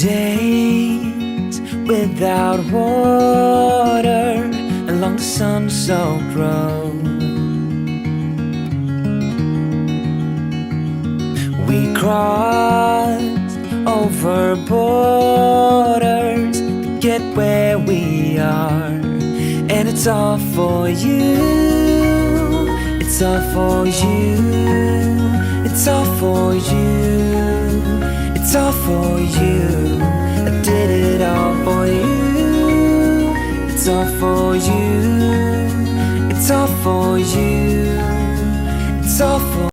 Days without water along the sun-soaked road. We crossed over borders to get where we are, and it's all for you. It's all for you. It's all for you. It's all for you. I did it all for you. It's all for you. It's all for you. It's all for